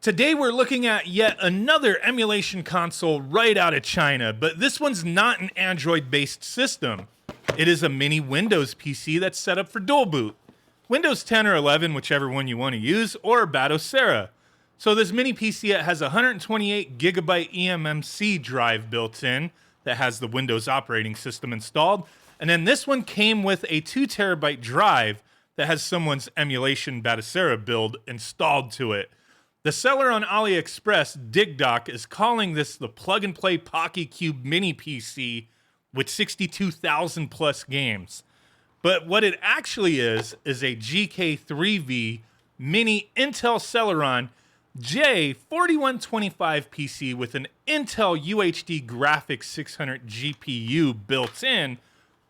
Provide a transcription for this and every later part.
Today we're looking at yet another emulation console right out of China, but this one's not an Android-based system. It is a mini Windows PC that's set up for dual boot. Windows 10 or 11, whichever one you want to use, or Batocera. So this mini PC has a 128 gigabyte eMMC drive built in that has the Windows operating system installed. And then this one came with a 2 terabyte drive that has someone's emulation Batocera build installed to it. The seller on AliExpress, DigDoc, is calling this the plug-and-play Pawky Cube Mini PC with 62,000 plus games. But what it actually is a GK3V Mini Intel Celeron J4125 PC with an Intel UHD Graphics 600 GPU built in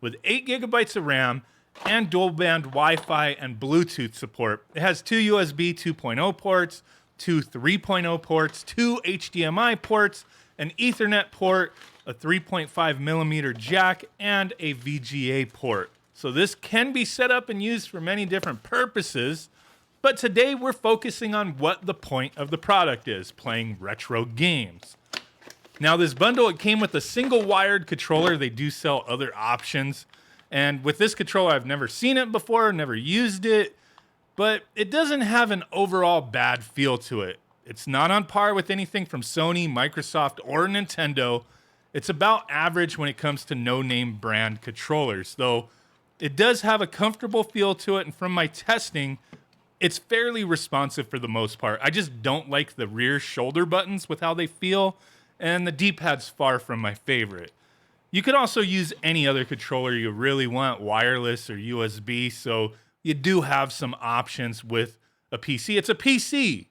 with 8 gigabytes of RAM and dual-band Wi-Fi and Bluetooth support. It has 2 USB 2.0 ports, 2 3.0 ports, 2 HDMI ports, an Ethernet port, a 3.5 millimeter jack, and a VGA port. So this can be set up and used for many different purposes, but today we're focusing on what the point of the product is, playing retro games. Now this bundle, it came with a single wired controller. They do sell other options, and with this controller, I've never seen it before, never used it, but it doesn't have an overall bad feel to it. It's not on par with anything from Sony, Microsoft, or Nintendo. It's about average when it comes to no-name brand controllers, though it does have a comfortable feel to it, and from my testing, it's fairly responsive for the most part. I just don't like the rear shoulder buttons with how they feel, and the D-pad's far from my favorite. You could also use any other controller you really want, wireless or USB, so you do have some options with a PC. It's a PC.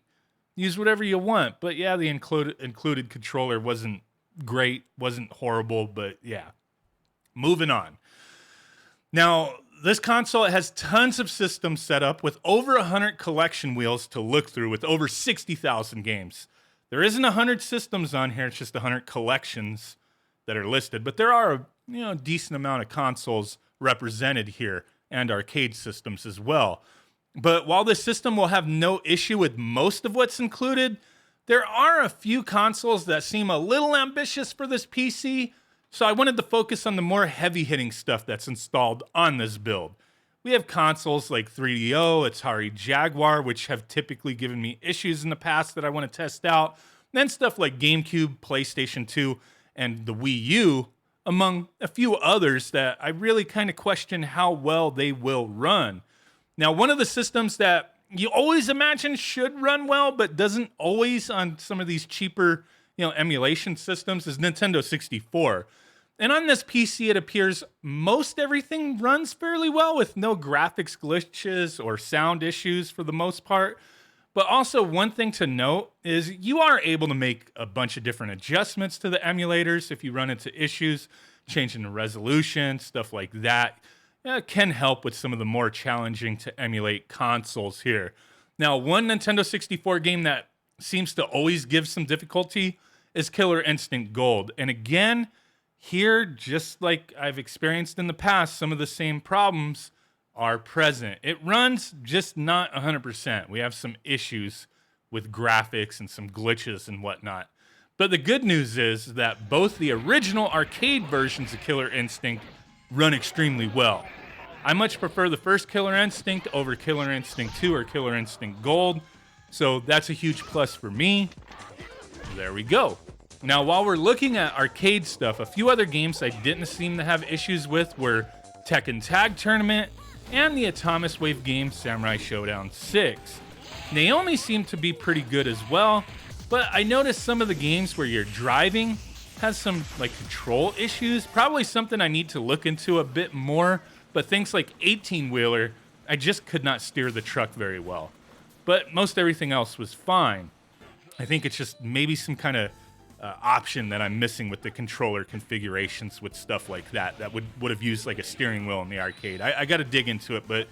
Use whatever you want. But yeah, the included controller wasn't great, wasn't horrible, but yeah. Moving on. Now, this console has tons of systems set up with over 100 collection wheels to look through with over 60,000 games. There isn't 100 systems on here, it's just 100 collections that are listed, but there are a decent amount of consoles represented here, and arcade systems as well. But while this system will have no issue with most of what's included, there are a few consoles that seem a little ambitious for this PC, so I wanted to focus on the more heavy-hitting stuff that's installed on this build. We have consoles like 3DO, Atari Jaguar, which have typically given me issues in the past that I want to test out, then stuff like GameCube, PlayStation 2, and the Wii U, among a few others that I really kind of question how well they will run. Now, one of the systems that you always imagine should run well, but doesn't always on some of these cheaper, emulation systems is Nintendo 64. And on this PC, it appears most everything runs fairly well with no graphics glitches or sound issues for the most part. But also one thing to note is you are able to make a bunch of different adjustments to the emulators if you run into issues, changing the resolution, stuff like that. It can help with some of the more challenging to emulate consoles here. Now, one Nintendo 64 game that seems to always give some difficulty is Killer Instinct Gold. And again, here, just like I've experienced in the past, some of the same problems are present. It runs just not 100%. We have some issues with graphics and some glitches and whatnot. But the good news is that both the original arcade versions of Killer Instinct run extremely well. I much prefer the first Killer Instinct over Killer Instinct 2 or Killer Instinct Gold, so that's a huge plus for me. There we go. Now, while we're looking at arcade stuff, a few other games I didn't seem to have issues with were Tekken Tag Tournament and the Atomic Wave game Samurai Showdown 6. Naomi seemed to be pretty good as well, but I noticed some of the games where you're driving has some control issues, probably something I need to look into a bit more, but things like 18-wheeler, I just could not steer the truck very well. But most everything else was fine. I think it's just maybe some kind of option that I'm missing with the controller configurations with stuff like that would have used like a steering wheel in the arcade. I got to dig into it, but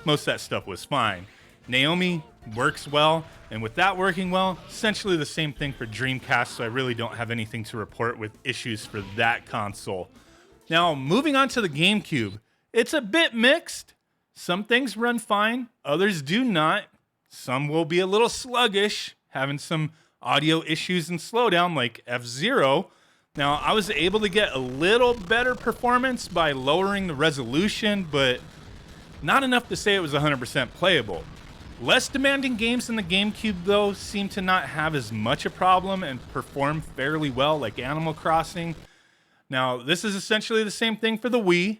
most of that stuff was fine. Naomi works well, and with that working well, essentially the same thing for Dreamcast, so I really don't have anything to report with issues for that console. Now, moving on to the GameCube, it's a bit mixed. Some things run fine, others do not. Some will be a little sluggish, having some audio issues and slowdown like F-Zero. Now, I was able to get a little better performance by lowering the resolution, but not enough to say it was 100% playable. Less demanding games in the GameCube, though, seem to not have as much a problem and perform fairly well, like Animal Crossing. Now, this is essentially the same thing for the Wii.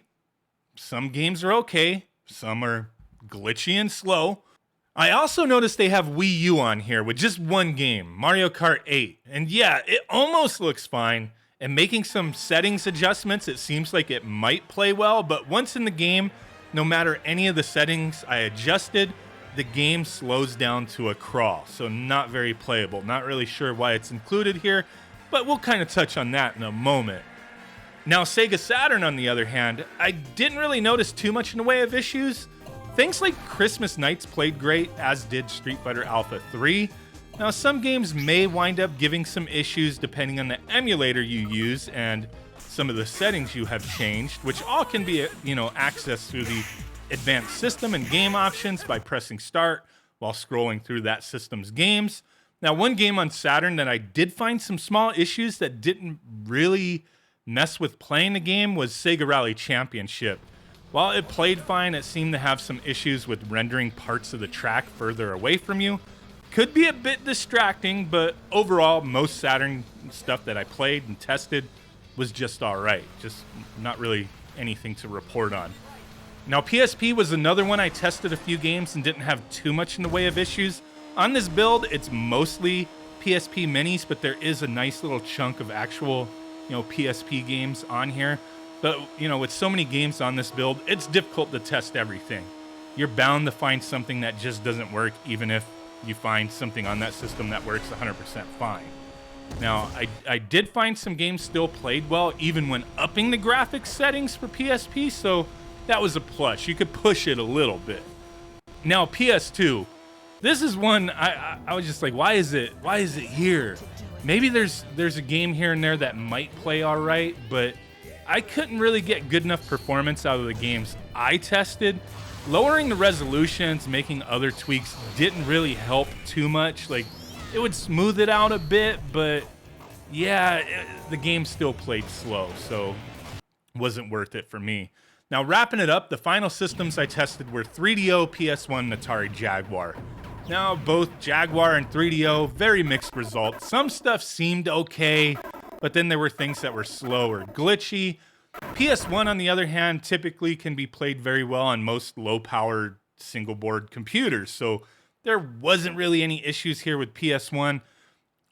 Some games are okay, some are glitchy and slow. I also noticed they have Wii U on here with just one game, Mario Kart 8. And yeah, it almost looks fine. And making some settings adjustments, it seems like it might play well, but once in the game, no matter any of the settings I adjusted, the game slows down to a crawl, so not very playable. Not really sure why it's included here, but we'll kind of touch on that in a moment. Now, Sega Saturn, on the other hand, I didn't really notice too much in the way of issues. Things like Christmas Nights played great, as did Street Fighter Alpha 3. Now, some games may wind up giving some issues depending on the emulator you use and some of the settings you have changed, which all can be, accessed through the advanced system and game options by pressing start while scrolling through that system's games. Now, one game on Saturn that I did find some small issues that didn't really mess with playing the game was Sega Rally Championship. While it played fine, it seemed to have some issues with rendering parts of the track further away from you. Could be a bit distracting, but overall, most Saturn stuff that I played and tested was just all right. Just not really anything to report on. Now, PSP was another one I tested a few games and didn't have too much in the way of issues. On this build, it's mostly PSP minis, but there is a nice little chunk of actual, PSP games on here. But, with so many games on this build, it's difficult to test everything. You're bound to find something that just doesn't work, even if you find something on that system that works 100% fine. Now, I did find some games still played well, even when upping the graphics settings for PSP, so that was a plus. You could push it a little bit. Now, PS2. This is one I was just like, why is it here? Maybe there's a game here and there that might play all right, but I couldn't really get good enough performance out of the games I tested. Lowering the resolutions, making other tweaks didn't really help too much. Like, it would smooth it out a bit, but yeah, the game still played slow, so wasn't worth it for me. Now, wrapping it up, the final systems I tested were 3DO, PS1, and Atari Jaguar. Now, both Jaguar and 3DO, very mixed results. Some stuff seemed okay, but then there were things that were slow or glitchy. PS1, on the other hand, typically can be played very well on most low-powered single-board computers, so there wasn't really any issues here with PS1.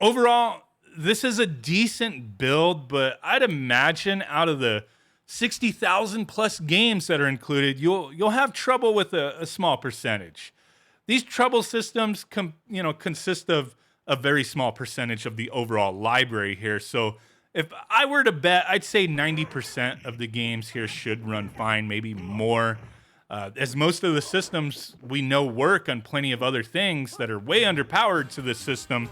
Overall, this is a decent build, but I'd imagine out of the 60,000 plus games that are included, you'll have trouble with a small percentage. These trouble systems consist of a very small percentage of the overall library here, so if I were to bet, I'd say 90% of the games here should run fine, maybe more. As most of the systems we know work on plenty of other things that are way underpowered to this system,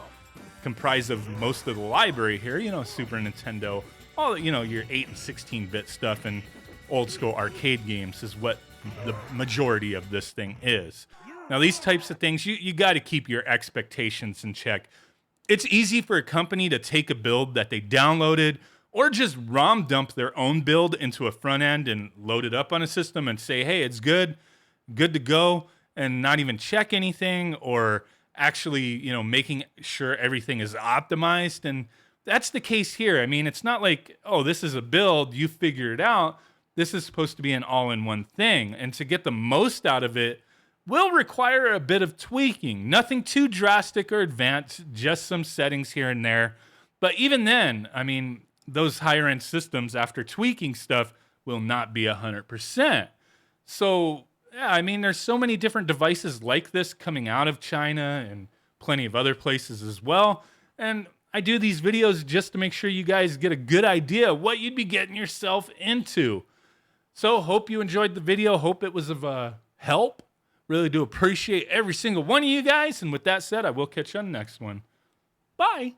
comprised of most of the library here, Super Nintendo, all, your 8 and 16-bit stuff and old school arcade games is what the majority of this thing is. Now, these types of things, you got to keep your expectations in check. It's easy for a company to take a build that they downloaded or just ROM dump their own build into a front end and load it up on a system and say, hey, it's good to go, and not even check anything or actually, making sure everything is optimized. And that's the case here. I mean, it's not like, oh, this is a build, you figure it out. This is supposed to be an all-in-one thing. And to get the most out of it will require a bit of tweaking. Nothing too drastic or advanced, just some settings here and there. But even then, I mean, those higher-end systems, after tweaking stuff, will not be 100%. So, yeah, I mean, there's so many different devices like this coming out of China and plenty of other places as well. And I do these videos just to make sure you guys get a good idea of what you'd be getting yourself into. So, hope you enjoyed the video. Hope it was of help. Really do appreciate every single one of you guys. And with that said, I will catch you on the next one. Bye.